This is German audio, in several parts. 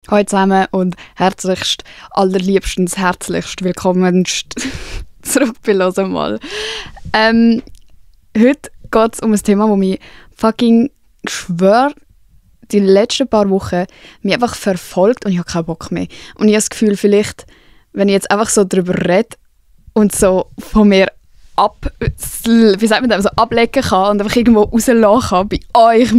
Hallo zusammen und herzlichst, allerliebstens, herzlichst willkommenst zurück bei «Los mal». Heute geht es um ein Thema, das mich fucking, ich schwöre, die letzten paar Wochen mich einfach verfolgt und ich habe keinen Bock mehr. Und ich habe das Gefühl, vielleicht, wenn ich jetzt einfach so darüber rede und so von mir ablecken kann und einfach irgendwo rauslassen kann bei euch.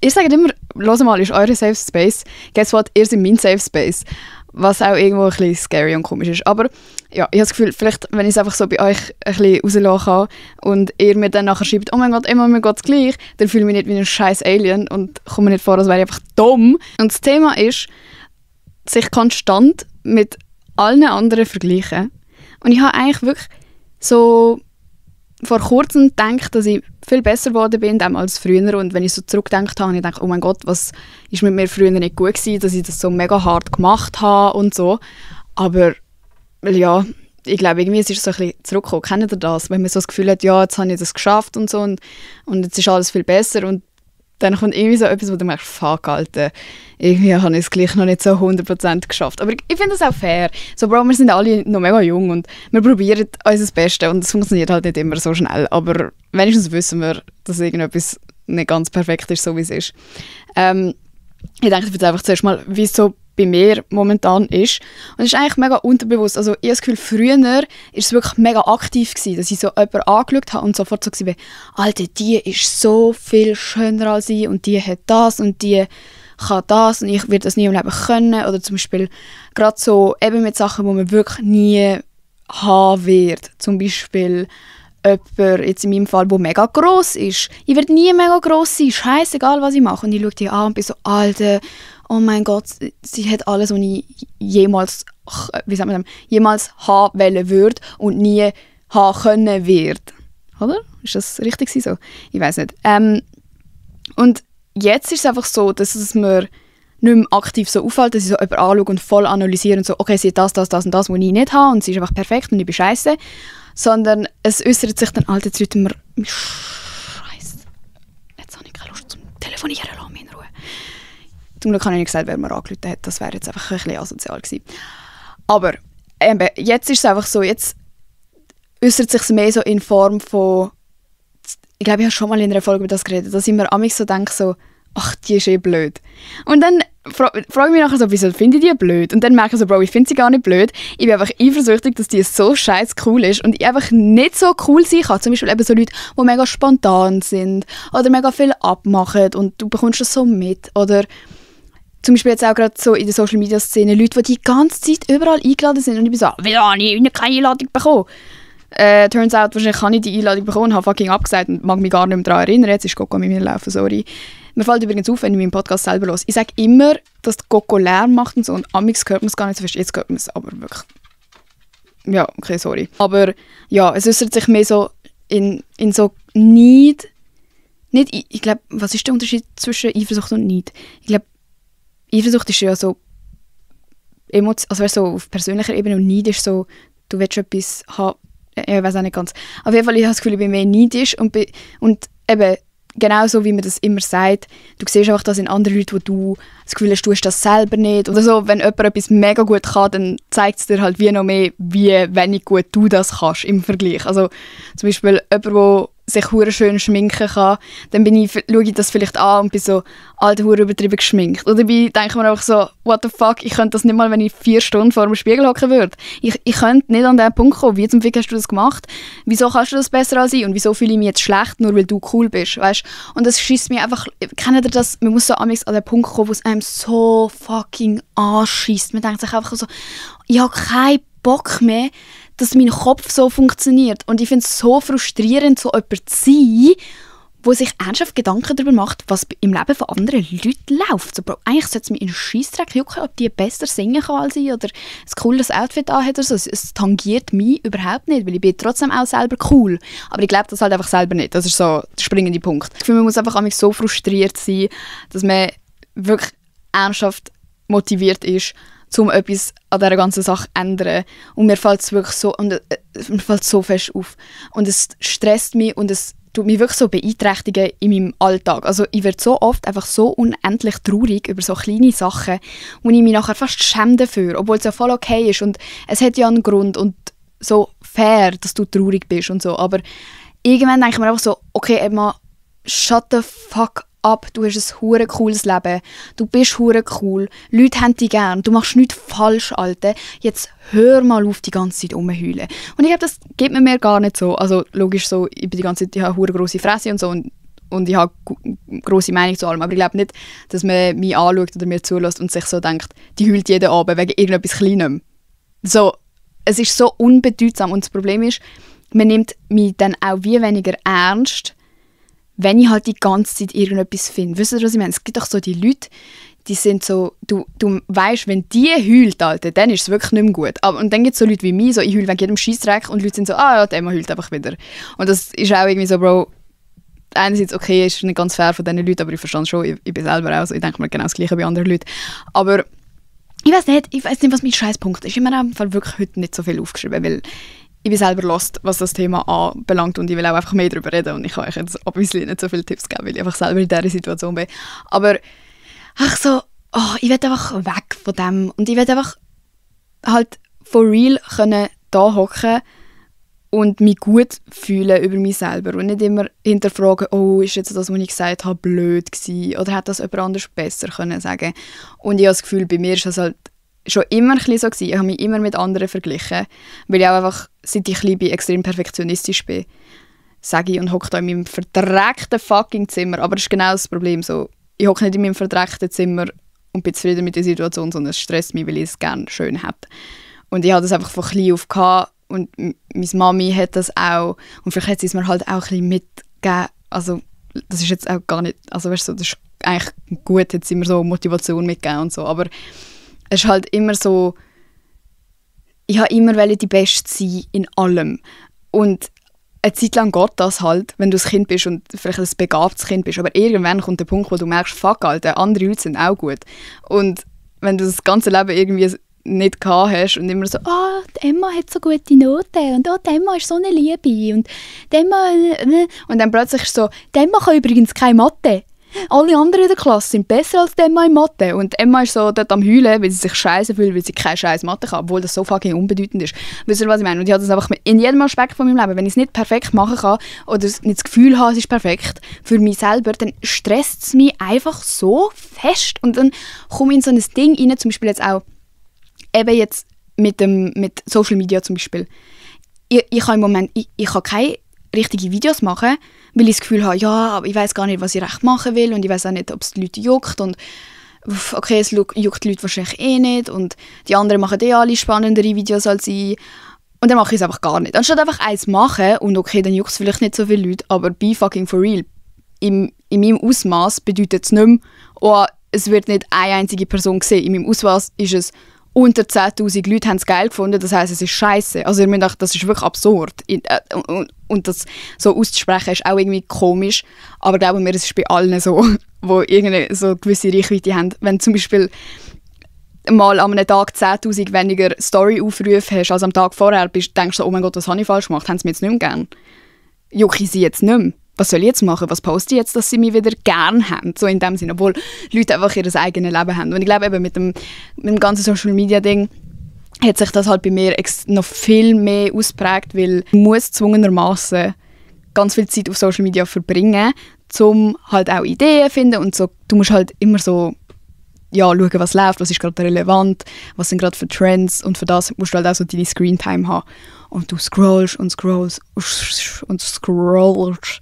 Ihr sagt immer, «Los mal, ist eure Safe Space». Guess what? Ihr seid mein Safe Space. Was auch irgendwo ein bisschen scary und komisch ist. Aber ja, ich habe das Gefühl, vielleicht, wenn ich es einfach so bei euch ein bisschen rauslassen kann und ihr mir dann nachher schreibt, «Oh mein Gott, immer mir geht's gleich», dann fühle ich mich nicht wie ein scheiß Alien und komme mir nicht vor, als wäre ich einfach dumm. Und das Thema ist, sich konstant mit allen anderen vergleichen. Und ich habe eigentlich wirklich so vor kurzem gedacht, dass ich viel besser geworden bin als früher. Und wenn ich so zurückgedacht habe, habe ich gedacht, oh mein Gott, was ist mit mir früher nicht gut gewesen, dass ich das so mega hart gemacht habe und so. Aber ja, ich glaube, irgendwie ist es so ein bisschen zurückgekommen. Kennt ihr das? Wenn man so das Gefühl hat, ja, jetzt habe ich das geschafft und so und jetzt ist alles viel besser und dann kommt irgendwie so etwas, wo du merkst, fuck, Alter, irgendwie habe ich es gleich noch nicht so 100% geschafft. Aber ich finde das auch fair. So, Bro, wir sind alle noch mega jung und wir probieren unser Bestes und es funktioniert halt nicht immer so schnell. Aber wenigstens wissen wir, dass irgendetwas nicht ganz perfekt ist, so wie es ist. Ich denke, ich würde einfach zuerst mal, wie es so bei mir momentan ist. Und es ist eigentlich mega unterbewusst. Also ich habe das Gefühl, früher war es wirklich mega aktiv gewesen, dass ich so jemanden angeschaut habe und sofort so war, Alter, die ist so viel schöner als ich und die hat das und die kann das und ich werde das nie im Leben können. Oder zum Beispiel gerade so eben mit Sachen, die man wirklich nie haben wird. Zum Beispiel jemand, jetzt in meinem Fall, der mega gross ist. Ich werde nie mega gross sein, scheißegal was ich mache. Und ich schaue die an und bin so, Alter, oh mein Gott, sie hat alles, was ich jemals haben wollen würde und nie haben können wird. Oder? Ist das richtig so? Ich weiß nicht. Und jetzt ist es einfach so, dass es mir nicht mehr aktiv so auffällt, dass ich so jemanden anschaue und voll analysiere und so, okay, sie hat das und das, was ich nicht habe und sie ist einfach perfekt und ich bin scheisse. Sondern es äußert sich dann, Alter, jetzt rufen wir Scheiße. Jetzt habe ich keine Lust zum Telefonieren, lass mich in Ruhe. Zum Glück habe ich nicht gesagt, wer mir angerufen hat. Das wäre jetzt einfach ein bisschen asozial gewesen. Aber jetzt ist es einfach so, jetzt äußert sich es mehr so in Form von, ich glaube, ich habe schon mal in einer Folge über das geredet, dass ich mir amigs so denke, so, ach, die ist blöd. Und dann frage ich mich nachher so, wieso finde ich die blöd? Und dann merke ich so, Bro, ich finde sie gar nicht blöd. Ich bin einfach eifersüchtig, dass die so scheiß cool ist und ich einfach nicht so cool sein kann. Zum Beispiel eben so Leute, die mega spontan sind oder mega viel abmachen und du bekommst das so mit. Oder zum Beispiel jetzt auch gerade so in der Social-Media-Szene Leute, die ganze Zeit überall eingeladen sind und ich bin so, wieso habe ich keine Einladung bekommen? Turns out, wahrscheinlich habe ich die Einladung bekommen, habe fucking abgesagt und mag mich gar nicht mehr daran erinnern. Jetzt ist Coco mit mir laufen, sorry. Mir fällt übrigens auf, wenn ich meinen Podcast selber höre. Ich sage immer, dass die Coco Lärm macht und so und amigs hört man es gar nicht so fest. Jetzt hört man es aber wirklich. Ja, okay, sorry. Aber ja, es äußert sich mehr so in so Neid. Ich glaube, was ist der Unterschied zwischen Eifersucht und Neid? Ich glaube, Eifersucht ist ja so also so auf persönlicher Ebene und Neid ist so, du willst etwas haben. Ich weiß auch nicht ganz. Auf jeden Fall, ich habe das Gefühl, ich bin mehr neidisch und eben genau so, wie man das immer sagt, du siehst einfach das in anderen Leuten, wo du das Gefühl hast, du hast das selber nicht. Oder so, wenn jemand etwas mega gut kann, dann zeigt es dir halt wie noch mehr, wie wenig gut du das kannst im Vergleich. Also zum Beispiel jemand, der sich hure schön schminken kann, dann schaue ich das vielleicht an und bin so, Alter, hure übertrieben geschminkt. Oder dabei denke ich mir einfach so, what the fuck, ich könnte das nicht mal, wenn ich 4 Stunden vor dem Spiegel hocken würde. Ich könnte nicht an den Punkt kommen, wie zum Fick hast du das gemacht? Wieso kannst du das besser als ich? Und wieso fühle ich mich jetzt schlecht, nur weil du cool bist, weißt? Und das schießt mich einfach, kennt ihr das? Man muss so an den Punkt kommen, wo es einem so fucking anschießt. Man denkt sich einfach so, ich habe keinen Bock mehr, dass mein Kopf so funktioniert. Und ich finde es so frustrierend, so jemand zu sein, der sich ernsthaft Gedanken darüber macht, was im Leben von anderen Leuten läuft. So, Bro, eigentlich sollte es mich in einen Scheissdreck jucken, ob die besser singen kann als ich oder ein cooles Outfit anhat oder so. Es tangiert mich überhaupt nicht, weil ich bin trotzdem auch selber cool. Aber ich glaube das halt einfach selber nicht. Das ist so der springende Punkt. Ich finde, man muss einfach so frustriert sein, dass man wirklich ernsthaft motiviert ist, um etwas an dieser ganzen Sache zu ändern. Und mir fällt es wirklich so, mir fällt so fest auf. Und es stresst mich und es tut mich wirklich so beeinträchtigen in meinem Alltag. Also ich werde so oft einfach so unendlich traurig über so kleine Sachen, wo ich mich nachher fast schäme dafür, obwohl es ja voll okay ist und es hat ja einen Grund und so fair, dass du traurig bist und so. Aber irgendwann denke ich mir einfach so, okay, Emma, shut the fuck up, du hast ein hure cooles Leben, du bist hure cool, Leute haben dich gern, du machst nichts falsch, Alte, jetzt hör mal auf, die ganze Zeit rumheulen. Und ich glaube, das geht mir gar nicht so, also logisch so, ich bin die ganze Zeit, ich habe hure grosse Fresse und so und ich habe grosse Meinung zu allem, aber ich glaube nicht, dass man mich anschaut oder mir zulässt und sich so denkt, die heult jeden Abend wegen irgendetwas Kleinem. So, es ist so unbedeutsam und das Problem ist, man nimmt mich dann auch wie weniger ernst, wenn ich halt die ganze Zeit irgendetwas finde. Wisst ihr, was ich meine? Es gibt doch so die Leute, die sind so, du weißt, wenn die heult, Alter, dann ist es wirklich nicht mehr gut. Und dann gibt es so Leute wie mich, so, ich heule wegen jedem Scheissdreck und Leute sind so, ah ja, die Emma heult einfach wieder. Und das ist auch irgendwie so, Bro, einerseits okay, ist nicht ganz fair von diesen Leuten, aber ich verstehe schon, ich bin selber auch so, ich denke mir genau das Gleiche wie andere Leute. Aber ich weiß nicht, was mein Scheißpunkt ist. Ich habe mir einfach wirklich heute nicht so viel aufgeschrieben, weil ich bin selber lost, was das Thema anbelangt und ich will auch einfach mehr darüber reden und ich kann euch jetzt obviously nicht so viele Tipps geben, weil ich einfach selber in dieser Situation bin. Aber ach so, ich will einfach weg von dem und ich will einfach halt for real können da hocken und mich gut fühlen über mich selber und nicht immer hinterfragen, oh, ist jetzt das, was ich gesagt habe, blöd gewesen oder hätte das jemand anders besser können sagen. Und ich habe das Gefühl, bei mir ist das halt schon immer ein bisschen so gewesen. Ich habe mich immer mit anderen verglichen, weil ich auch einfach, seit ich klein bin, extrem perfektionistisch bin. Sage ich und hocke da in meinem verdreckten fucking Zimmer. Aber das ist genau das Problem. So, ich hocke nicht in meinem verdreckten Zimmer und bin zufrieden mit der Situation, sondern es stresst mich, weil ich es gerne schön hätte. Und ich hatte das einfach von klein auf gehabt. Und meine Mami hat das auch. Und vielleicht hat sie es mir halt auch ein bisschen mitgegeben. Also, das ist jetzt auch gar nicht, also weißt du, das ist eigentlich gut, hat sie mir so Motivation mitgegeben und so. Aber es ist halt immer so, ich wollte immer die Beste sein in allem. Und eine Zeit lang geht das halt, wenn du ein Kind bist und vielleicht ein begabtes Kind bist. Aber irgendwann kommt der Punkt, wo du merkst, fuck, Alter, andere Leute sind auch gut. Und wenn du das ganze Leben irgendwie nicht gehabt hast und immer so, die Emma hat so gute Noten und die Emma ist so eine Liebe und die Emma... Und dann plötzlich ist es so, die Emma kann übrigens keine Mathe. Alle anderen in der Klasse sind besser als Emma in Mathe. Und Emma ist so dort am Heulen, weil sie sich scheiße fühlt, weil sie keine scheiß Mathe kann, obwohl das so fucking unbedeutend ist. Wisst ihr, was ich meine? Und ich habe das einfach in jedem Aspekt von meinem Leben. Wenn ich es nicht perfekt machen kann oder nicht das Gefühl habe, es ist perfekt für mich selber, dann stresst es mich einfach so fest. Und dann komme ich in so ein Ding rein, zum Beispiel jetzt auch eben jetzt mit Social Media zum Beispiel. Ich kann im Moment, ich kann keine richtige Videos machen, weil ich das Gefühl habe, ja, aber ich weiß gar nicht, was ich recht machen will und ich weiß auch nicht, ob es die Leute juckt und okay, es juckt die Leute wahrscheinlich eh nicht und die anderen machen alle spannendere Videos als ich und dann mache ich es einfach gar nicht. Anstatt einfach eins machen und okay, dann juckt es vielleicht nicht so viele Leute, aber be fucking for real. In meinem Ausmaß bedeutet es nicht mehr, oh, es wird nicht eine einzige Person gesehen. In meinem Ausmaß ist es unter 10'000 Leute haben es geil gefunden, das heisst, es ist scheiße. Also ich meine, das ist wirklich absurd. Und das so auszusprechen ist auch irgendwie komisch, aber glauben mir, es ist bei allen so, die irgendeine so gewisse Reichweite haben. Wenn zum Beispiel mal an einem Tag 10'000 weniger Story-Aufrufe hast als am Tag vorher, denkst du so, oh mein Gott, was habe ich falsch gemacht? Haben sie mich jetzt nicht mehr gern? Jucke ich sie jetzt nicht mehr? Was soll ich jetzt machen? Was poste ich jetzt, dass sie mich wieder gern haben? So in dem Sinne, obwohl Leute einfach ihr eigenes Leben haben. Und ich glaube eben mit dem ganzen Social-Media-Ding hat sich das halt bei mir noch viel mehr ausprägt, weil du musst zwungenermassen ganz viel Zeit auf Social Media verbringen, um halt auch Ideen zu finden und so. Du musst halt immer so schauen, was läuft, was ist gerade relevant, was sind gerade für Trends und für das musst du halt auch so deine Screentime haben. Und du scrollst und scrollst und scrollst.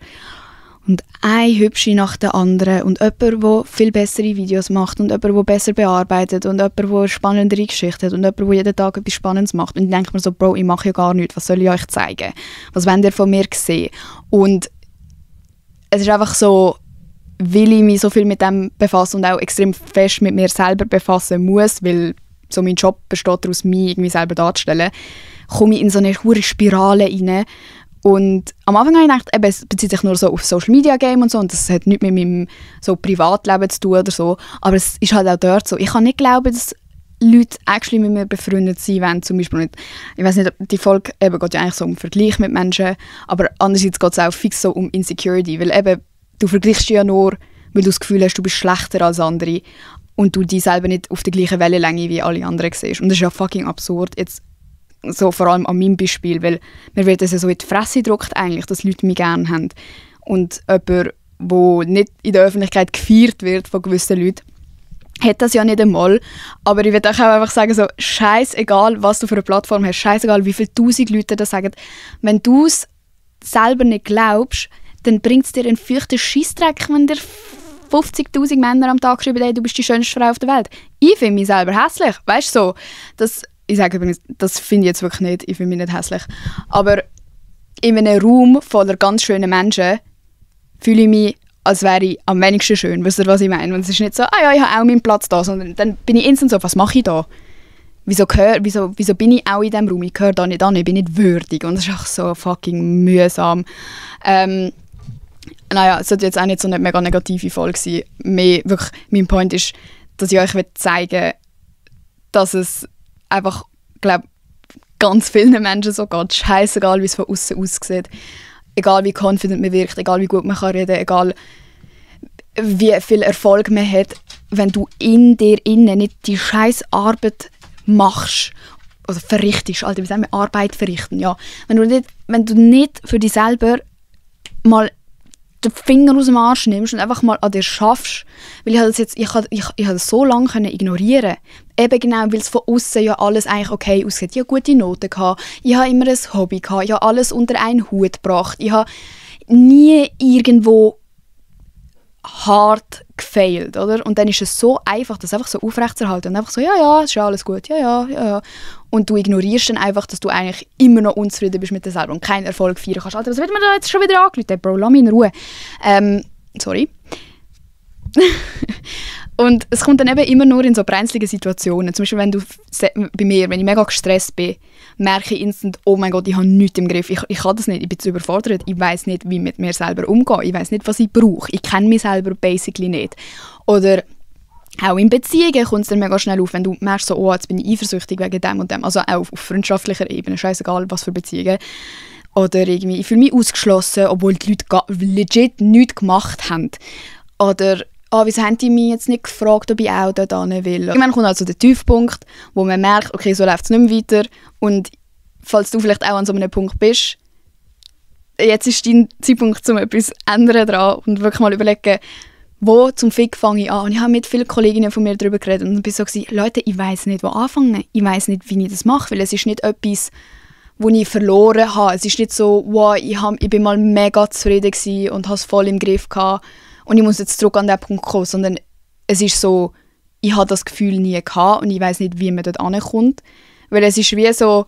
Und eine hübsche nach der anderen und jemand, der viel bessere Videos macht und jemand, der besser bearbeitet und jemand, der eine spannendere Geschichte hat und jemand, der jeden Tag etwas Spannendes macht. Und ich denke mir so, Bro, ich mache ja gar nichts, was soll ich euch zeigen? Was wollt ihr von mir sehen? Und es ist einfach so, weil ich mich so viel mit dem befasse und auch extrem fest mit mir selber befassen muss, weil so mein Job besteht daraus, mich irgendwie selber darzustellen, komme ich in so eine hohe Spirale rein. Und am Anfang habe ich gedacht, eben, es bezieht sich nur so auf Social Media Game und so und das hat nichts mit meinem so Privatleben zu tun oder so. Aber es ist halt auch dort so. Ich kann nicht glauben, dass Leute actually mit mir befreundet sein wollen, zum Beispiel nicht. Ich weiß nicht, die Folge eben geht ja eigentlich so um Vergleich mit Menschen, aber andererseits geht es auch fix so um Insecurity, weil eben, du vergleichst dich ja nur, weil du das Gefühl hast, du bist schlechter als andere und du dich selber nicht auf der gleichen Wellenlänge wie alle anderen siehst. Und das ist ja fucking absurd, jetzt so vor allem an meinem Beispiel, weil mir wird das ja so in die Fresse gedrückt eigentlich, dass Leute mich gerne haben. Und jemand, der nicht in der Öffentlichkeit gefeiert wird von gewissen Leuten, hat das ja nicht einmal. Aber ich würde auch einfach sagen, so, scheißegal, was du für eine Plattform hast, scheißegal, wie viele tausend Leute das sagen, wenn du es selber nicht glaubst, dann bringt es dir einen feuchten Scheissdreck, wenn dir 50'000 Männer am Tag schreiben, hey, du bist die schönste Frau auf der Welt. Ich finde mich selber hässlich, weißt du so. Ich sage übrigens, das finde ich jetzt wirklich nicht, ich finde mich nicht hässlich. Aber in einem Raum voller ganz schönen Menschen fühle ich mich, als wäre ich am wenigsten schön. Wisst ihr, was ich meine? Und es ist nicht so, ich habe auch meinen Platz da, sondern dann bin ich instant so, was mache ich da? Wieso bin ich auch in diesem Raum? Ich gehöre da nicht an, ich bin nicht würdig. Und das ist auch so fucking mühsam. Es sollte jetzt auch nicht so eine mega negative Folge sein. Wirklich, mein Point ist, dass ich euch zeigen will, dass es einfach, glaube ganz vielen Menschen so geht. Scheißegal, wie es von außen aussieht. Egal wie confident man wirkt, egal wie gut man kann reden, egal wie viel Erfolg man hat, wenn du in dir innen nicht die scheiß Arbeit machst oder verrichtest, Alter, wie sagen wir, Arbeit verrichten, ja. Wenn du nicht für dich selber mal den Finger aus dem Arsch nimmst und einfach mal an dir schaffst, weil ich habe das so lange ignorieren. Eben genau, weil es von außen ja alles eigentlich okay aussieht. Ich habe gute Noten gehabt, ich habe immer ein Hobby gehabt, ich habe alles unter einen Hut gebracht, ich habe nie irgendwo hart gefailt, oder? Und dann ist es so einfach, das einfach so aufrechtzuerhalten und einfach so, ja, es ist ja alles gut, ja. Und du ignorierst dann einfach, dass du eigentlich immer noch unzufrieden bist mit dir selber und keinen Erfolg feiern kannst. Alter, was wird mir da jetzt schon wieder angerufen? Bro, lass mich in Ruhe. Sorry. Und es kommt dann eben immer nur in so brenzligen Situationen. Zum Beispiel, wenn ich mega gestresst bin, merke ich instant, oh mein Gott, ich habe nichts im Griff. Ich kann das nicht, ich bin zu überfordert. Ich weiss nicht, wie mit mir selber umgehen. Ich weiss nicht, was ich brauche. Ich kenne mich selber basically nicht. Oder auch in Beziehungen kommt es dann mega schnell auf, wenn du merkst, so, oh, jetzt bin ich eifersüchtig wegen dem und dem. Also auch auf freundschaftlicher Ebene, scheißegal, was für Beziehungen. Oder irgendwie, ich fühle mich ausgeschlossen, obwohl die Leute legit nichts gemacht haben. Oder wieso haben die mich jetzt nicht gefragt, ob ich auch dort hin will? Irgendwann kommt also der Tiefpunkt, wo man merkt, okay, so läuft es nicht mehr weiter. Und falls du vielleicht auch an so einem Punkt bist, jetzt ist dein Zeitpunkt, um etwas zu ändern dran und wirklich mal überlegen, wo zum Fick fange ich an? Und ich habe mit vielen Kolleginnen von mir darüber geredet und bin so gewesen, Leute, ich weiss nicht, wo anfangen. Ich weiss nicht, wie ich das mache, weil es ist nicht etwas, wo ich verloren habe. Es ist nicht so, wow, ich bin mal mega zufrieden gewesen und habe es voll im Griff gehabt und ich muss jetzt zurück an den Punkt kommen, sondern es ist so, ich habe das Gefühl nie gehabt und ich weiss nicht, wie man dort ankommt. Weil es ist wie so,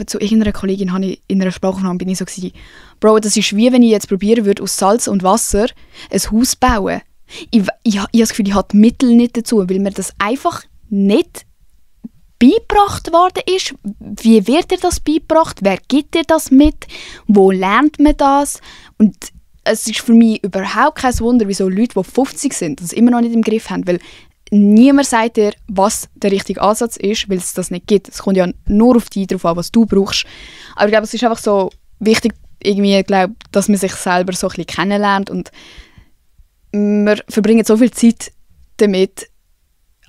zu irgendeiner Kollegin habe ich in einer Sprachaufnahme bin ich so gewesen, Bro, das ist wie wenn ich jetzt probieren würde, aus Salz und Wasser ein Haus zu bauen. Ich habe das Gefühl, ich habe die Mittel nicht dazu, weil mir das einfach nicht beigebracht worden ist. Wie wird dir das beigebracht? Wer gibt dir das mit? Wo lernt man das? Und es ist für mich überhaupt kein Wunder, wieso Leute, die 50 sind, das immer noch nicht im Griff haben, weil niemand sagt dir, was der richtige Ansatz ist, weil es das nicht gibt. Es kommt ja nur auf dich drauf an, was du brauchst. Aber ich glaube, es ist einfach so wichtig, irgendwie, dass man sich selber so ein bisschen kennenlernt und wir verbringen so viel Zeit damit,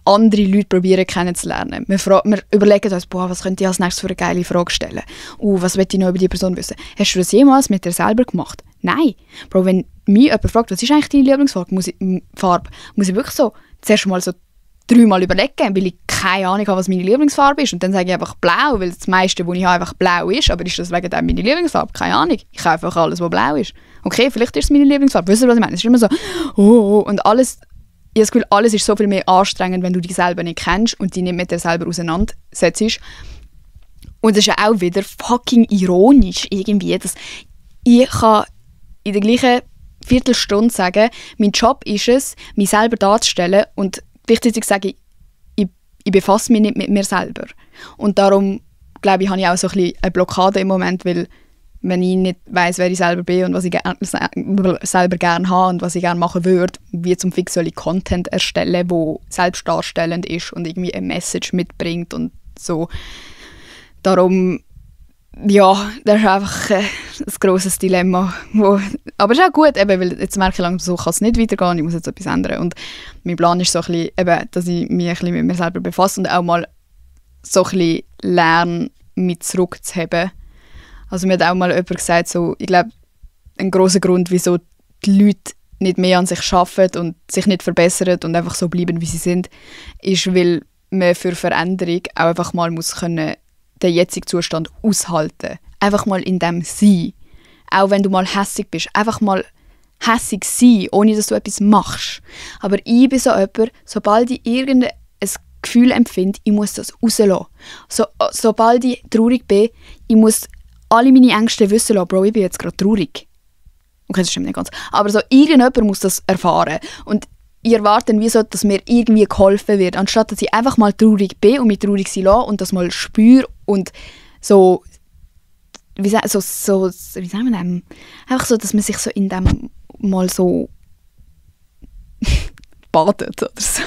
andere Leute probieren kennenzulernen. Wir überlegen uns, was könnte ich als nächstes für eine geile Frage stellen? Was will ich noch über die Person wissen? Hast du das jemals mit dir selber gemacht? Nein. Bro, wenn mich jemand fragt, was ist eigentlich deine Lieblingsfarbe, muss ich wirklich so zuerst mal so 3 Mal überlegen, weil ich keine Ahnung habe, was meine Lieblingsfarbe ist. Und dann sage ich einfach blau, weil das meiste, was ich habe, einfach blau ist. Aber ist das wegen dem meine Lieblingsfarbe? Keine Ahnung. Ich habe einfach alles, was blau ist. Okay, vielleicht ist es meine Lieblingsfarbe. Wisst ihr, was ich meine? Es ist immer so, und alles. Ich habe das Gefühl, alles ist so viel mehr anstrengend, wenn du dich selber nicht kennst und dich nicht mit dir selber auseinandersetzt. Und es ist ja auch wieder fucking ironisch irgendwie, dass ich kann in der gleichen Viertelstunde sagen, mein Job ist es, mich selber darzustellen und gleichzeitig sage ich befasse mich nicht mit mir selber. Und darum, glaube ich, habe ich auch so ein bisschen eine Blockade im Moment, weil wenn ich nicht weiss, wer ich selber bin und was ich selber gerne habe und was ich gerne machen würde, wie zum Fix soll ich Content erstellen, der selbstdarstellend ist und irgendwie eine Message mitbringt und so. Darum, ja, das ist einfach ein grosses Dilemma. Aber es ist auch gut, eben, weil jetzt merke ich langsam, so kann es nicht weitergehen, ich muss jetzt etwas ändern. Und mein Plan ist so ein bisschen, eben, dass ich mich ein bisschen mit mir selber befasse und auch mal so ein bisschen lerne, mich zurückzuheben. Also mir hat auch mal jemand gesagt, so, ich glaube, ein grosser Grund, wieso die Leute nicht mehr an sich arbeiten und sich nicht verbessern und einfach so bleiben, wie sie sind, ist, weil man für Veränderung auch einfach mal muss können, den jetzigen Zustand aushalten. Einfach mal in dem sein. Auch wenn du mal hässig bist. Einfach mal hässig sein, ohne dass du etwas machst. Aber ich bin so jemand, sobald ich irgendein Gefühl empfinde, ich muss das rauslassen. Sobald ich traurig bin, ich muss alle meine Ängste wissen lassen, Bro, ich bin jetzt gerade traurig. Okay, das stimmt nicht ganz. Aber so, irgendjemand muss das erfahren. Und ich erwarte dann, dass mir irgendwie geholfen wird, anstatt dass ich einfach mal traurig bin und mich traurig sein lasse und das mal spüre und so, wie sagen wir das? Einfach so, dass man sich so in dem mal so badet oder so.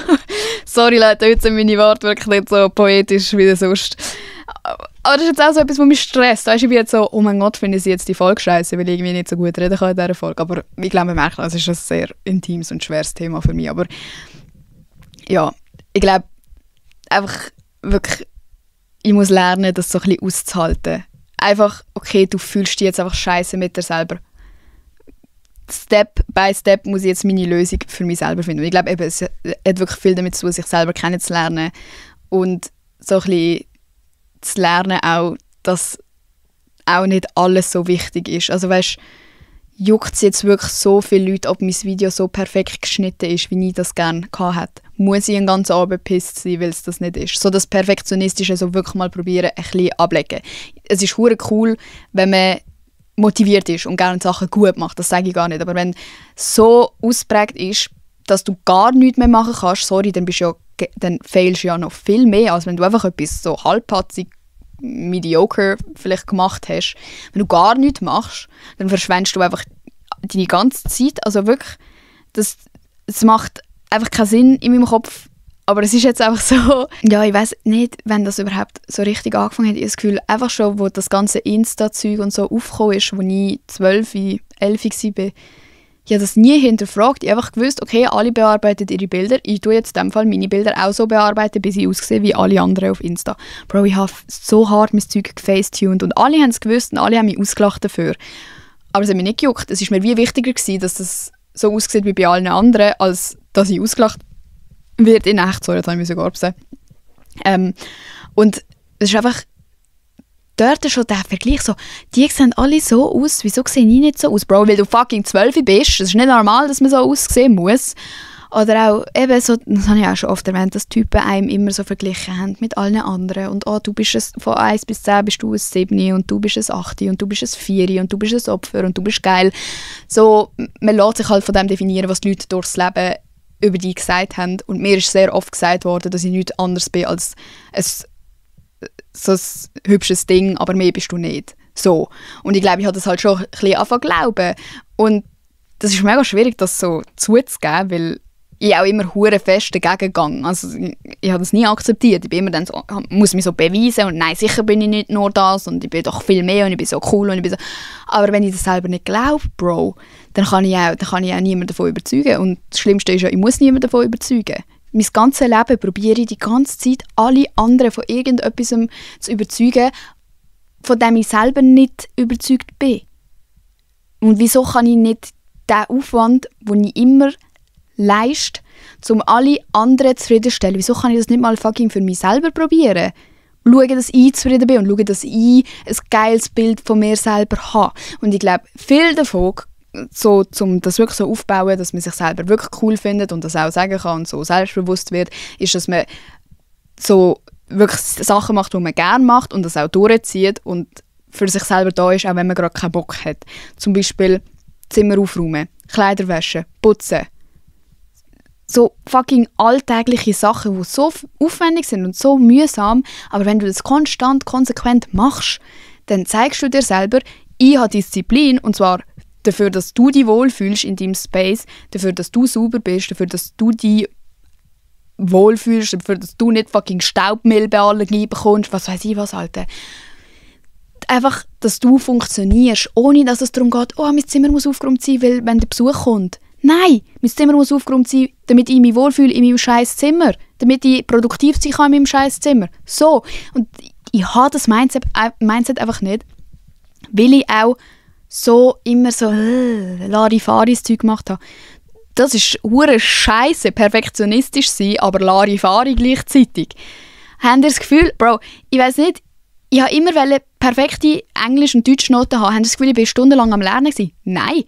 Sorry Leute, heute sind meine Worte wirklich nicht so poetisch wie sonst. Aber das ist jetzt auch so etwas, was mich stresst. Weißt, ich bin jetzt so, oh mein Gott, finde ich jetzt die Folge scheiße, weil ich irgendwie nicht so gut reden kann in dieser Folge. Aber ich glaube, man merkt, es ist ein sehr intimes und schweres Thema für mich. Aber ja, ich glaube einfach wirklich, ich muss lernen, das so ein bisschen auszuhalten. Einfach, okay, du fühlst dich jetzt einfach scheiße mit dir selber. Step by Step muss ich jetzt meine Lösung für mich selber finden. Und ich glaube, es hat wirklich viel damit zu tun, sich selber kennenzulernen und so ein bisschen zu lernen auch, dass auch nicht alles so wichtig ist. Also weißt, juckt es jetzt wirklich so viele Leute, ob mein Video so perfekt geschnitten ist, wie ich das gerne hatte? Muss ich einen ganzen Abend pisst sein, weil es das nicht ist? So das Perfektionistische so wirklich mal probieren, ein bisschen ablegen. Es ist hure cool, wenn man motiviert ist und gerne Sachen gut macht, das sage ich gar nicht. Aber wenn so ausprägt ist, dass du gar nichts mehr machen kannst, sorry, dann failst du ja noch viel mehr, als wenn du einfach etwas so halbpatzig, mediocre vielleicht gemacht hast. Wenn du gar nichts machst, dann verschwendest du einfach deine ganze Zeit. Also wirklich, das macht einfach keinen Sinn in meinem Kopf. Aber es ist jetzt einfach so, ja, ich weiss nicht, wenn das überhaupt so richtig angefangen hat. Ich habe das Gefühl, einfach schon, wo das ganze Insta-Zeug und so aufgekommen ist, als ich 12, 11 war, ich habe das nie hinterfragt. Ich habe einfach gewusst, okay, alle bearbeiten ihre Bilder. Ich tue jetzt in dem Fall meine Bilder auch so bearbeiten, bis ich aussehe wie alle anderen auf Insta. Bro, ich habe so hart mein Zeug gefacetuned und alle haben es gewusst und alle haben mich ausgelacht dafür. Aber es hat mich nicht gejuckt. Es war mir wie wichtiger gewesen, dass das so aussieht wie bei allen anderen, als dass ich ausgelacht wird in echt. Sorry, jetzt habe ich mich und es ist einfach dort schon der Vergleich so, die sehen alle so aus, wieso sehe ich nicht so aus? Bro, weil du fucking 12 bist, es ist nicht normal, dass man so aussehen muss. Oder auch eben so, das habe ich auch schon oft erwähnt, dass Typen einem immer so verglichen haben mit allen anderen und du bist von 1 bis 10 bist du ein 7 und du bist ein 8 und du bist ein 4 und du bist ein Opfer und du bist geil. So, man lässt sich halt von dem definieren, was die Leute durchs Leben über dich gesagt haben. Und mir ist sehr oft gesagt worden, dass ich nichts anderes bin als so ein hübsches Ding, aber mehr bist du nicht. So. Und ich glaube, ich habe das halt schon ein bisschen angefangen zu glauben. Und das ist mega schwierig, das so zuzugeben, weil ich auch immer hure fest dagegen gegangen. Also ich habe das nie akzeptiert. Ich bin immer dann so, muss mich so beweisen und nein, sicher bin ich nicht nur das und ich bin doch viel mehr und ich bin so cool und ich bin so. Aber wenn ich das selber nicht glaube, Bro, dann kann ich auch niemanden davon überzeugen. Und das Schlimmste ist ja, ich muss niemanden davon überzeugen. Mein ganzes Leben probiere ich die ganze Zeit, alle anderen von irgendetwas zu überzeugen, von dem ich selber nicht überzeugt bin. Und wieso kann ich nicht den Aufwand, den ich immer leiste, um alle anderen zufriedenzustellen, wieso kann ich das nicht mal fucking für mich selber probieren? Schauen, dass ich zufrieden bin und schauen, dass ich ein geiles Bild von mir selber habe. Und ich glaube, viel davon, so, um das wirklich so aufzubauen, dass man sich selber wirklich cool findet und das auch sagen kann und so selbstbewusst wird, ist, dass man so wirklich Sachen macht, die man gerne macht und das auch durchzieht und für sich selber da ist, auch wenn man gerade keinen Bock hat. Zum Beispiel Zimmer aufräumen, Kleider waschen, putzen. So fucking alltägliche Sachen, die so aufwendig sind und so mühsam, aber wenn du das konstant, konsequent machst, dann zeigst du dir selber, Ich habe Disziplin, und zwar dafür, dass du dich wohlfühlst in deinem Space, dafür, dass du sauber bist, dafür, dass du dich wohlfühlst, dafür, dass du nicht fucking Staubmilbenallergie bekommst, was weiß ich was, Alter. Einfach, dass du funktionierst, ohne dass es darum geht, oh, mein Zimmer muss aufgeräumt sein, weil wenn der Besuch kommt. Nein, mein Zimmer muss aufgeräumt sein, damit ich mich wohlfühle in meinem scheiß Zimmer, damit ich produktiv sein kann in meinem scheiß Zimmer. So. Und ich habe das Mindset einfach nicht, weil ich auch so immer so Larifari-Zeug gemacht habe. Das ist hure Scheiße, perfektionistisch sein, aber Larifari gleichzeitig. Habt ihr das Gefühl, Bro, ich weiss nicht, ich habe immer perfekte Englisch- und Deutschnoten haben. Habt ihr das Gefühl, ich war stundenlang am Lernen gewesen? Nein.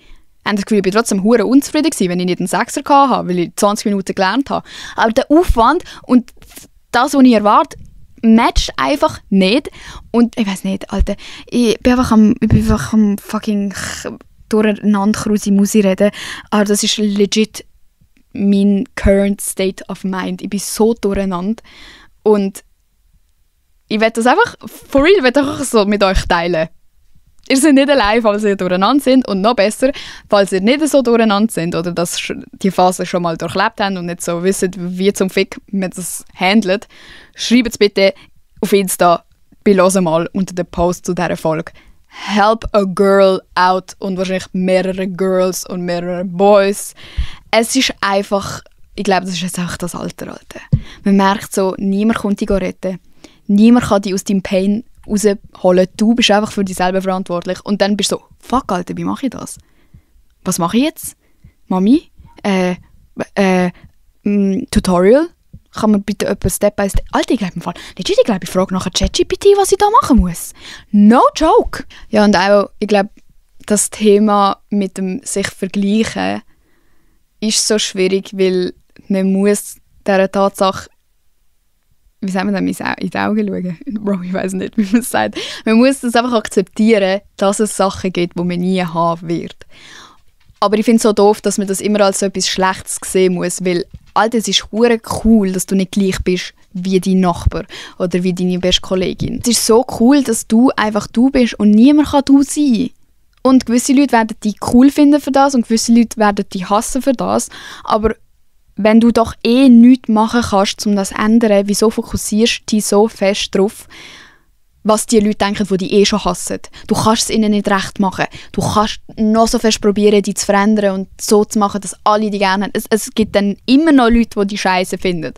Habt ihr das Gefühl, ich war trotzdem hure unzufrieden gewesen, wenn ich nicht einen Sechser hatte, weil ich 20 Minuten gelernt habe. Aber der Aufwand und das, was ich erwarte, matcht einfach nicht. Und ich weiss nicht, Alter, ich bin einfach am fucking durcheinander Krusi Musi reden. Aber das ist legit mein current state of mind. Ich bin so durcheinander. Und ich will das einfach, for real, will einfach so mit euch teilen. Ihr seid nicht allein, falls ihr durcheinander sind. Und noch besser, falls ihr nicht so durcheinander sind oder dass die Phase schon mal durchlebt habt und nicht so wisst, wie zum Fick man das handelt, schreibt es bitte auf Insta bei «Höre mal» unter dem Post zu dieser Folge. Help a girl out und wahrscheinlich mehrere Girls und mehrere Boys. Es ist einfach, ich glaube, das ist jetzt auch das Alter. Man merkt so, niemand kommt dich retten. Niemand kann dich aus deinem Pain rausholen. Du bist einfach für dich selber verantwortlich. Und dann bist du so, fuck, Alter, wie mache ich das? Was mache ich jetzt? Mami? Tutorial? Kann man bitte jemand Step by Step... Alter, ich glaube im Fall... Legit, ich frage nachher ChatGPT, was ich da machen muss. No joke! Ja, und auch, ich glaube, das Thema mit dem sich vergleichen ist so schwierig, weil man muss dieser Tatsache, wie sagt man das, in die Augen schauen? Bro, ich weiss nicht, wie man es sagt. Man muss das einfach akzeptieren, dass es Sachen gibt, die man nie haben wird. Aber ich finde es so doof, dass man das immer als so etwas Schlechtes sehen muss, weil, Alter, es ist hure cool, dass du nicht gleich bist wie dein Nachbar oder wie deine beste Kollegin. Es ist so cool, dass du einfach du bist und niemand kann du sein. Und gewisse Leute werden dich cool finden für das und gewisse Leute werden dich hassen für das. Aber wenn du doch nichts machen kannst, um das zu ändern, wieso fokussierst du dich so fest drauf, was die Leute denken, die dich schon hassen? Du kannst es ihnen nicht recht machen. Du kannst noch so fest probieren, dich zu verändern und so zu machen, dass alle dich gerne haben. Es gibt dann immer noch Leute, die die Scheiße finden.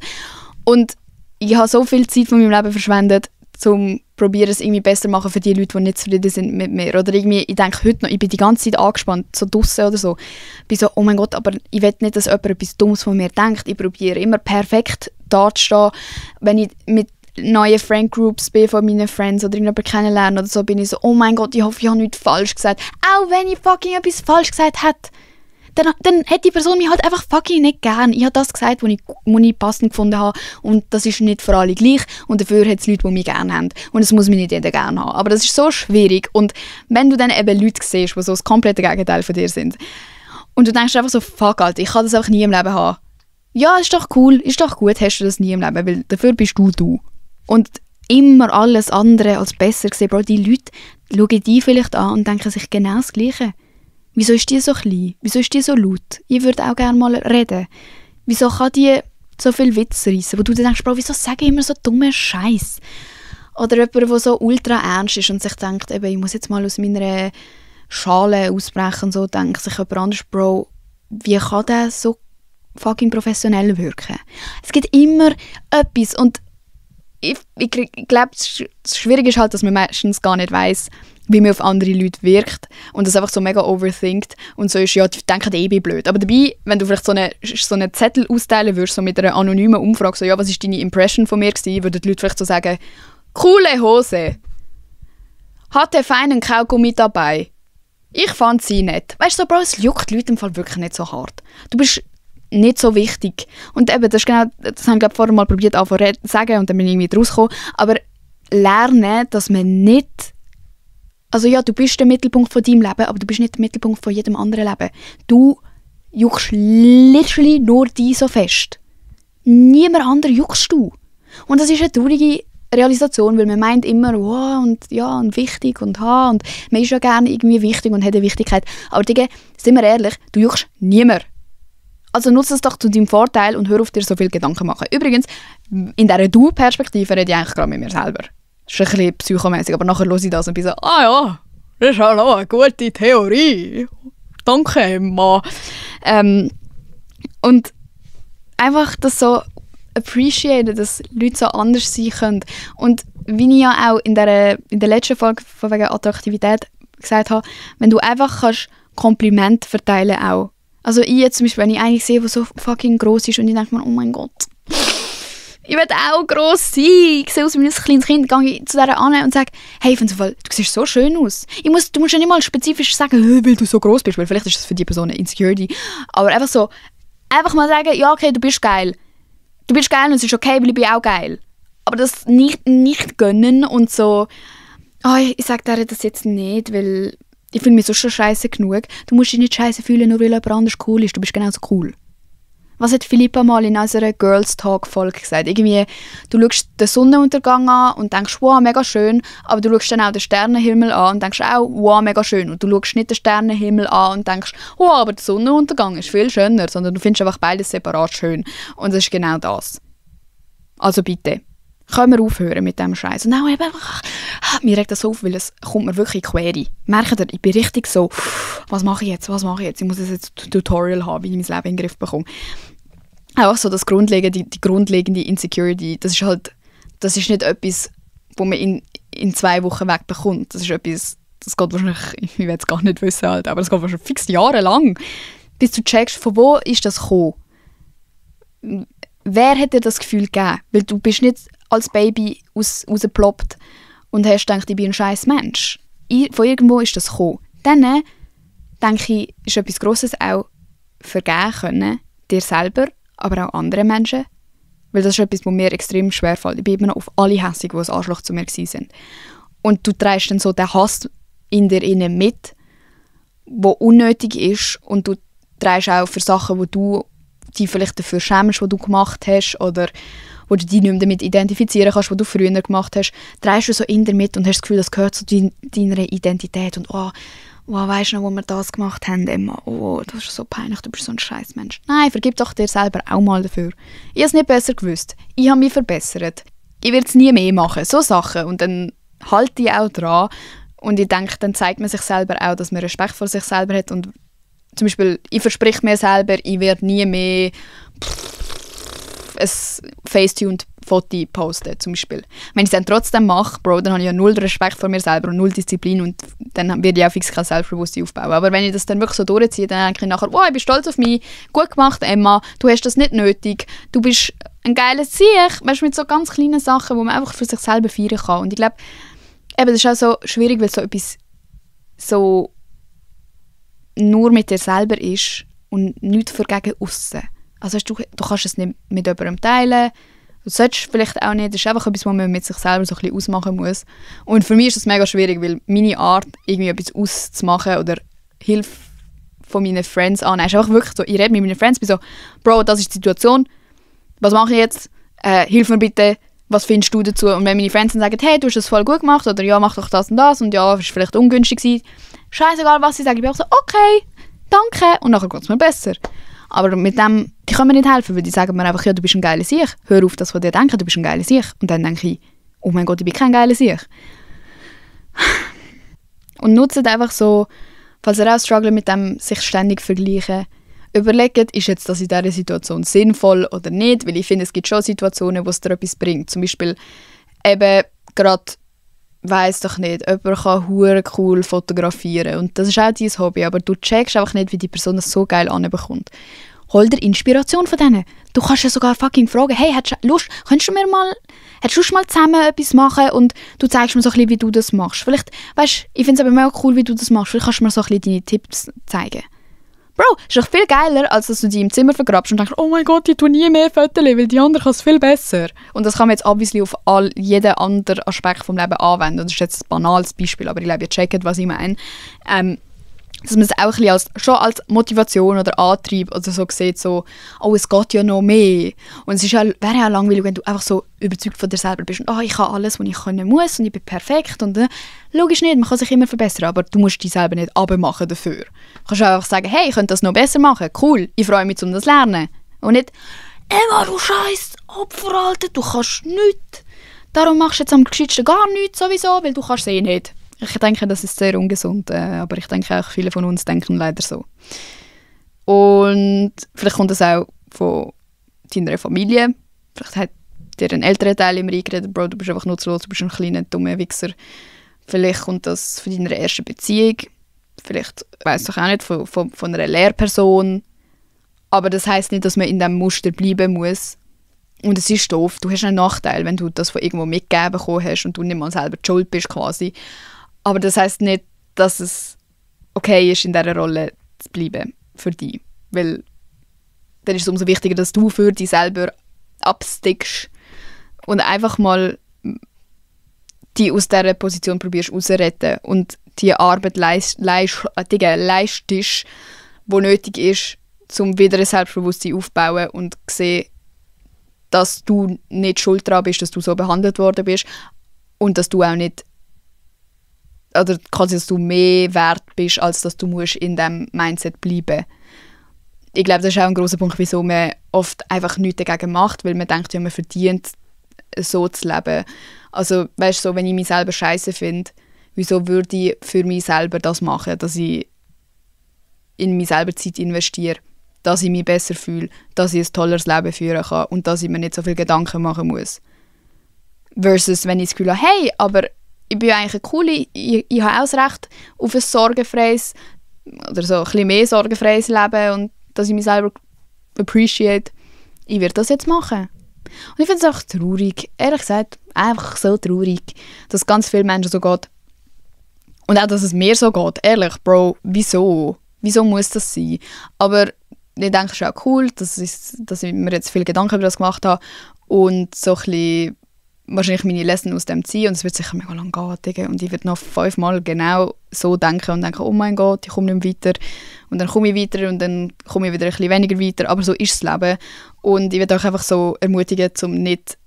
Und ich habe so viel Zeit von meinem Leben verschwendet, um probieren, es irgendwie besser zu machen für die Leute, die nicht zufrieden sind mit mir. Oder irgendwie, ich denke heute noch, ich bin die ganze Zeit angespannt, so draussen oder so. Ich bin so, oh mein Gott, aber ich will nicht, dass jemand etwas Dummes von mir denkt. Ich probiere immer perfekt dazustehen. Wenn ich mit neuen Friendgroups bin von meinen Friends oder jemanden kennenlernen oder so, bin ich so, oh mein Gott, ich hoffe, ich habe nichts falsch gesagt. Auch wenn ich fucking etwas falsch gesagt hätte, dann hätte die Person mich halt einfach fucking nicht gern. Ich habe das gesagt, was ich passend gefunden habe und das ist nicht für alle gleich und dafür hat es Leute, die mich gerne haben und es muss mich nicht jeder gerne haben. Aber das ist so schwierig und wenn du dann eben Leute siehst, die so das komplette Gegenteil von dir sind und du denkst einfach so, fuck, Alter, ich kann das einfach nie im Leben haben. Ja, ist doch cool, ist doch gut, hast du das nie im Leben, weil dafür bist du. Und immer alles andere als besser gesehen. Bro, die Leute schauen die vielleicht an und denken sich genau das Gleiche. Wieso ist die so klein? Wieso ist die so laut? Ich würde auch gerne mal reden. Wieso kann die so viel Witz reissen? Wo du dir denkst, Bro, wieso sage ich immer so dumme Scheiß? Oder jemand, der so ultra ernst ist und sich denkt, eben, ich muss jetzt mal aus meiner Schale ausbrechen und so, denkt sich jemand anders, Bro, wie kann der so fucking professionell wirken? Es gibt immer etwas und ich glaube, das Schwierige ist halt, dass man meistens gar nicht weiss, wie man auf andere Leute wirkt und das einfach so mega overthinkt und so ist, ja, die denken ich bin blöd. Aber dabei, wenn du vielleicht so einen Zettel austeilen würdest, so mit einer anonymen Umfrage, so, ja, was ist deine Impression von mir gewesen, würden die Leute vielleicht so sagen, coole Hose, hatte feinen Kaugummi dabei, ich fand sie nett. Weißt du, so, Bro, es juckt die Leute im Fall wirklich nicht so hart. Du bist nicht so wichtig. Und eben, das ist genau, das habe ich glaube vorher mal probiert zu sagen und dann bin ich irgendwie rausgekommen. Aber lernen, dass man nicht, also ja, du bist der Mittelpunkt von deinem Leben, aber du bist nicht der Mittelpunkt von jedem anderen Leben. Du juckst literally nur dich so fest. Niemand anderes juckst du. Und das ist eine Realisation, weil man meint immer, wow, und ja, und wichtig und ha, und man ist ja gerne irgendwie wichtig und hat eine Wichtigkeit. Aber Digga, sind wir ehrlich, du juckst niemand. Also nutze es doch zu deinem Vorteil und hör auf, dir so viel Gedanken machen. Übrigens, in dieser Du-Perspektive rede ich eigentlich gerade mit mir selber. Das ist ein bisschen psychomässig, aber nachher höre ich das und bin so, ja, das ist halt auch eine gute Theorie. Danke, Emma. Und einfach das so appreciaten, dass Leute so anders sein können. Und wie ich ja auch in der letzten Folge von wegen Attraktivität gesagt habe, wenn du einfach kannst Komplimente verteilen auch. Also ich jetzt zum Beispiel, wenn ich eigentlich sehe, der so fucking gross ist und ich denke mir, oh mein Gott, ich will auch gross sein. Ich sehe aus wie ein kleines Kind, gehe ich zu dieser an und sage, hey, du siehst so schön aus. Du musst ja nicht mal spezifisch sagen, weil du so gross bist, weil vielleicht ist das für die Person eine Insecurity. Aber einfach mal sagen, ja okay, du bist geil. Du bist geil und es ist okay, weil ich bin auch geil. Aber das nicht gönnen und so, ich sage dir das jetzt nicht, weil ich fühle mich so schon scheiße genug. Du musst dich nicht scheiße fühlen, nur weil jemand anders cool ist. Du bist genauso cool. Was hat Philippa mal in unserer Girls Talk Folge gesagt? Irgendwie, du schaust den Sonnenuntergang an und denkst, wow, mega schön, aber du schaust dann auch den Sternenhimmel an und denkst auch, wow, mega schön. Und du schaust nicht den Sternenhimmel an und denkst, wow, aber der Sonnenuntergang ist viel schöner, sondern du findest einfach beides separat schön. Und das ist genau das. Also bitte, können wir aufhören mit diesem Scheiß. Und auch eben einfach, mir regt das so auf, weil es kommt mir wirklich in die Quere. Merkt ihr, ich bin richtig so, was mache ich jetzt? Ich muss jetzt ein Tutorial haben, wie ich mein Leben in den Griff bekomme. Auch so das die grundlegende Insecurity, das ist nicht etwas, wo man in 2 Wochen wegbekommt. Das ist etwas, das geht wahrscheinlich, ich will es gar nicht wissen, halt, aber es geht wahrscheinlich fix jahrelang, bis du checkst, von wo ist das gekommen. Wer hat dir das Gefühl gegeben? Weil du bist nicht als Baby rausgeploppt und hast gedacht, ich bin ein scheiß Mensch. Von irgendwo ist das gekommen. Dann, denke ich, ist etwas Grosses auch vergeben können, dir selber, aber auch anderen Menschen. Weil das ist etwas, was mir extrem schwerfällt. Ich bin immer noch auf alle hässig, die ein Arschloch zu mir waren. Und du trägst dann so den Hass in dir innen mit, der unnötig ist. Und du trägst auch für Sachen, wo du dich vielleicht dafür schämst, die du gemacht hast, oder wo du dich nicht mehr damit identifizieren kannst, was du früher gemacht hast, trägst du so in dir mit und hast das Gefühl, das gehört zu deiner Identität. Und weisst du noch, wo wir das gemacht haben, Emma? Das ist so peinlich, du bist so ein scheiß Mensch. Nein, vergib doch dir selber auch mal dafür. Ich habe es nicht besser gewusst. Ich habe mich verbessert. Ich werde es nie mehr machen. So Sachen. Und dann halte ich auch dran. Und ich denke, dann zeigt man sich selber auch, dass man Respekt vor sich selber hat. Und zum Beispiel, ich verspreche mir selber, ich werde nie mehr ein Facetuned-Foto posten, zum Beispiel. Wenn ich es dann trotzdem mache, Bro, dann habe ich ja null Respekt vor mir selber und null Disziplin und dann werde ich auch fix kein Selbstbewusstsein aufbauen. Aber wenn ich das dann wirklich so durchziehe, dann denke ich nachher, wow, ich bin stolz auf mich, gut gemacht, Emma, du hast das nicht nötig, du bist ein geiles Sieg, weißt du, mit so ganz kleinen Sachen, wo man einfach für sich selber feiern kann. Und ich glaube, das ist auch so schwierig, weil so etwas so nur mit dir selber ist und nichts für gegen aussen. Also du kannst es nicht mit jemandem teilen, du solltest vielleicht auch nicht, das ist einfach etwas, was man mit sich selber so ein bisschen ausmachen muss. Und für mich ist das mega schwierig, weil meine Art, irgendwie etwas auszumachen oder Hilfe von meinen Friends annehmen, ist einfach wirklich so, ich rede mit meinen Friends, bin so, Bro, das ist die Situation, was mache ich jetzt? Hilf mir bitte, was findest du dazu? Und wenn meine Friends dann sagen, hey, du hast das voll gut gemacht, oder ja, mach doch das und das, und ja, das war vielleicht ungünstig gewesen, scheißegal, was sie sagen, ich bin auch so, okay, danke, und nachher geht es mir besser. Aber mit dem, die können mir nicht helfen, weil die sagen mir einfach, ja, du bist ein geiler Sieg. Hör auf, das von dir denken, du bist ein geiler Sieg. Und dann denke ich, oh mein Gott, ich bin kein geiler Sieg. Und nutzt einfach so, falls ihr auch struggelt mit dem sich ständig vergleichen, überlegt, ist jetzt das in dieser Situation sinnvoll oder nicht, weil ich finde, es gibt schon Situationen, wo es dir etwas bringt. Zum Beispiel eben gerade, weiss doch nicht, jemand kann hure cool fotografieren und das ist auch dein Hobby, aber du checkst einfach nicht, wie die Person das so geil anbekommt. Hol dir Inspiration von denen. Du kannst ja sogar fucking fragen, hey, hättest du Lust mal zusammen etwas machen und du zeigst mir so ein bisschen, wie du das machst. Vielleicht, weißt, ich finde es aber mega cool, wie du das machst. Vielleicht kannst du mir so ein bisschen deine Tipps zeigen. Bro, ist doch viel geiler, als dass du die im Zimmer vergrabst und denkst, oh mein Gott, ich tue nie mehr Fotos, weil die andere kann es viel besser. Und das kann man jetzt obviously auf jeden anderen Aspekt vom Leben anwenden. Und das ist jetzt ein banales Beispiel, aber ich glaube, ihr checkt, was ich meine. dass man es auch ein bisschen schon als Motivation oder Antrieb oder so sieht, so, oh, es geht ja noch mehr. Und es ist wäre ja langweilig, wenn du einfach so überzeugt von dir selber bist und ich kann alles, was ich können muss und ich bin perfekt. Und logisch nicht, man kann sich immer verbessern, aber du musst dich selber nicht abmachen dafür. Du kannst einfach sagen, hey, ich könnte das noch besser machen, cool, ich freue mich, um das zu lernen. Und nicht, Emma, du scheiß Opfer, Alter, du kannst nichts. Darum machst du jetzt am gescheitsten gar nichts sowieso, weil du kannst es eh nicht. Ich denke, das ist sehr ungesund, aber ich denke auch, viele von uns denken leider so. Und vielleicht kommt das auch von deiner Familie. Vielleicht hat dir ein älterer Teil immer eingeredet, Bro, du bist einfach nutzlos, du bist ein kleiner, dummer Wichser. Vielleicht kommt das von deiner ersten Beziehung. Vielleicht, weiss ich auch nicht, von einer Lehrperson. Aber das heisst nicht, dass man in diesem Muster bleiben muss. Und es ist doof. Du hast einen Nachteil, wenn du das von irgendwo mitgegeben bekommen hast und du nicht mal selber die Schuld bist quasi. Aber das heisst nicht, dass es okay ist, in dieser Rolle zu bleiben für dich. Weil dann ist es umso wichtiger, dass du für dich selber abstickst und einfach mal die aus dieser Position probierst rauszuretten und die Arbeit leistest, die nötig ist, um wieder ein Selbstbewusstsein aufzubauen und zu sehen, dass du nicht schuld daran bist, dass du so behandelt worden bist und dass du auch nicht, oder quasi, dass du mehr wert bist, als dass du musst in diesem Mindset bleiben. Ich glaube, das ist auch ein grosser Punkt, wieso man oft einfach nichts dagegen macht, weil man denkt, ja, man verdient, so zu leben. Also, weißt du, so, wenn ich mich selber scheiße finde, wieso würde ich für mich selber das machen, dass ich in mich selber Zeit investiere, dass ich mich besser fühle, dass ich ein tolleres Leben führen kann und dass ich mir nicht so viele Gedanken machen muss. Versus, wenn ich das Gefühl habe, hey, aber ich bin eigentlich eine coole, ich habe auch das Recht auf ein sorgenfreies oder so ein bisschen mehr sorgenfreies Leben und dass ich mich selber appreciate. Ich werde das jetzt machen. Und ich finde es auch traurig, ehrlich gesagt, einfach so traurig, dass ganz viele Menschen so geht. Und auch, dass es mir so geht. Ehrlich, Bro, wieso? Wieso muss das sein? Aber ich denke, es ist auch cool, dass ich mir jetzt viele Gedanken über das gemacht habe und so ein bisschen wahrscheinlich meine Lesson aus dem ziehen und es wird sicher mega lang gehen und ich werde noch 5-mal genau so denken und denken, oh mein Gott, ich komme nicht mehr weiter und dann komme ich weiter und dann komme ich wieder ein bisschen weniger weiter, aber so ist das Leben und ich werde euch einfach so ermutigen, zum nicht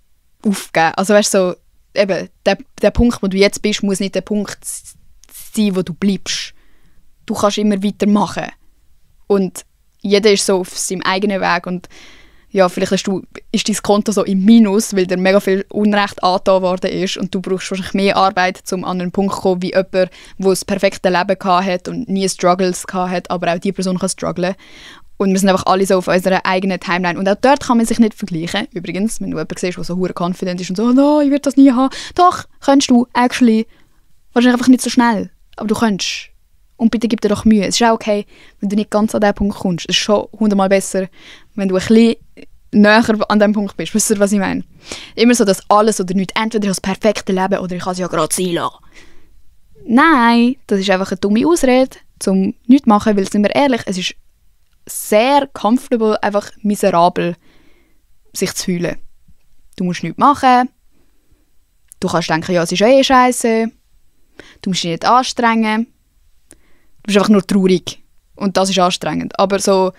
aufgeben. Also weißt du, so, eben, der Punkt, wo du jetzt bist, muss nicht der Punkt sein, wo du bleibst. Du kannst immer weitermachen und jeder ist so auf seinem eigenen Weg und ja, vielleicht ist dein Konto so im Minus, weil dir mega viel Unrecht angetan worden ist und du brauchst wahrscheinlich mehr Arbeit, um an einen Punkt zu kommen, wie jemand, der das perfekte Leben hatte und nie Struggles hatte, aber auch diese Person kann strugglen. Und wir sind einfach alle so auf unserer eigenen Timeline. Und auch dort kann man sich nicht vergleichen. Übrigens, wenn du jemanden siehst, der so hure confident ist und so, oh no, ich werde das nie haben. Doch, könntest du, actually. Wahrscheinlich einfach nicht so schnell, aber du könntest. Und bitte gib dir doch Mühe. Es ist auch okay, wenn du nicht ganz an diesen Punkt kommst. Es ist schon 100-mal besser, wenn du ein bisschen näher an diesem Punkt bist. Wisst ihr, was ich meine? Immer so, dass alles oder nichts, entweder das perfekte Leben oder ich kann es ja gerade sein lassen. Nein, das ist einfach eine dumme Ausrede, um nichts zu machen, weil, sind wir ehrlich, es ist sehr comfortable, einfach miserabel, sich zu fühlen. Du musst nichts machen. Du kannst denken, ja, es ist eh scheiße. Du musst dich nicht anstrengen. Du bist einfach nur traurig. Und das ist anstrengend. Aber so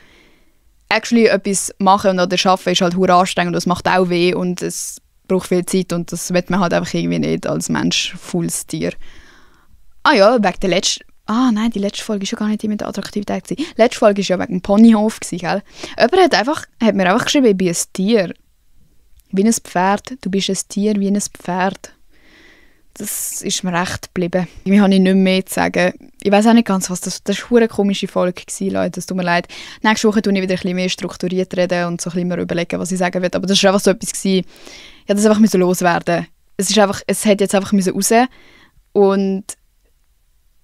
actually etwas machen und oder arbeiten ist halt hure anstrengend und das macht auch weh und es braucht viel Zeit und das will man halt einfach irgendwie nicht als Mensch, faules Tier. Ah ja, wegen der letzten... Ah nein, die letzte Folge war ja gar nicht mit der Attraktivität. Die letzte Folge war ja wegen dem Ponyhof, gell? Jemand hat mir einfach geschrieben, ich bin ein Tier. Wie ein Pferd. Du bist ein Tier wie ein Pferd. Das ist mir recht geblieben. Mir habe ich nicht mehr zu sagen. Ich weiß auch nicht ganz, was das war. Das war eine komische Folge, Leute. Es tut mir leid. Nächste Woche rede ich wieder ein bisschen mehr strukturiert reden und so ein bisschen mehr überlegen, was ich sagen will. Aber das war einfach so etwas. Ich musste das einfach loswerden. Es hat jetzt einfach raus. Und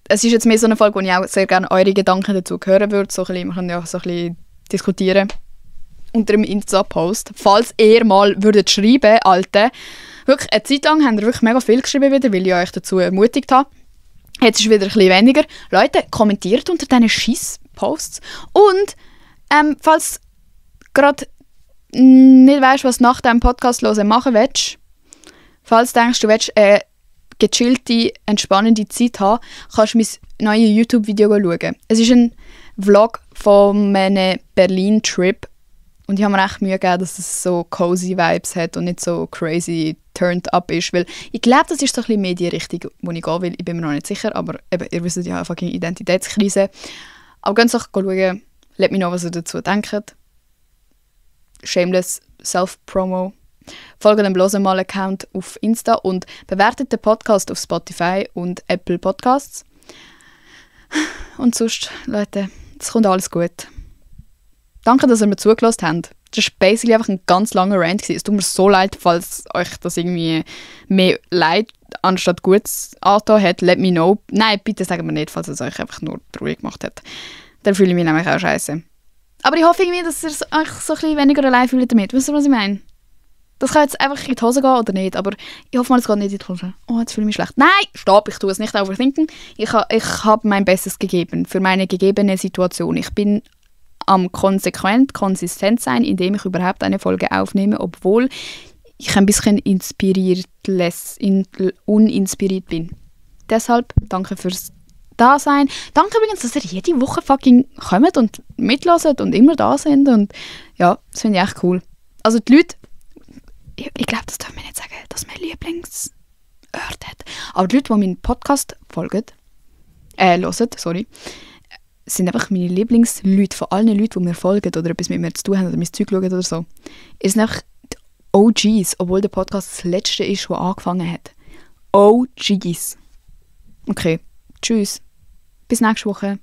es ist jetzt mehr so eine Folge, wo ich auch sehr gerne eure Gedanken dazu hören würde. So ein bisschen, wir können ja so ein bisschen diskutieren unter dem Insta-Post. Falls ihr mal würdet schreiben, Alte, wirklich, eine Zeit lang habt ihr wirklich mega viel geschrieben wieder, weil ich euch dazu ermutigt habe. Jetzt ist es wieder ein bisschen weniger. Leute, kommentiert unter diesen Scheiss-Posts. Und falls gerade nicht weißt, was nach diesem Podcast hören machen willst, falls du denkst, du willst gechillte, entspannende Zeit haben, kannst du mein neues YouTube-Video schauen. Es ist ein Vlog von meinem Berlin-Trip und ich habe mir echt Mühe gegeben, dass es so cozy Vibes hat und nicht so crazy turned up ist, weil ich glaube, das ist so ein bisschen mehr die Richtung, wo ich gehen will. Ich bin mir noch nicht sicher, aber eben, ihr wisst ja, fucking Identitätskrise. Aber könnt doch schauen, lasst mich know, was ihr dazu denkt. Shameless Self-Promo. Folgt dem Blosemal-Account auf Insta und bewertet den Podcast auf Spotify und Apple Podcasts. Und sonst, Leute, es kommt alles gut. Danke, dass ihr mir zugelassen habt. Das war basically einfach ein ganz langer Rant gewesen. Es tut mir so leid, falls euch das irgendwie mehr leid anstatt Gutes angetan hat. Let me know. Nein, bitte sagt mir nicht, falls es euch einfach nur traurig gemacht hat. Dann fühle ich mich nämlich auch scheiße. Aber ich hoffe irgendwie, dass ihr euch so ein bisschen weniger allein fühlt damit. Wisst ihr, was ich meine? Das kann jetzt einfach in die Hose gehen oder nicht, aber ich hoffe mal, es geht nicht in die Hose. Oh, jetzt fühle ich mich schlecht. Nein, stopp, ich tue es nicht overthinken. Ich habe mein Bestes gegeben für meine gegebene Situation. Ich bin am konsistent sein, indem ich überhaupt eine Folge aufnehme, obwohl ich ein bisschen uninspiriert bin. Deshalb danke fürs Dasein. Danke übrigens, dass ihr jede Woche fucking kommt und mitlässt und immer da sind. Und ja, das finde ich echt cool. Also die Leute, ich glaube, das darf man nicht sagen, dass mein Lieblingsort hat. Aber die Leute, die meinen Podcast hören, sind einfach meine Lieblingsleute von allen Leuten, die mir folgen oder etwas mit mir zu tun haben oder mein Zeug schauen oder so. Es sind einfach die OGs, obwohl der Podcast das letzte ist, der angefangen hat. OGs. Okay, tschüss. Bis nächste Woche.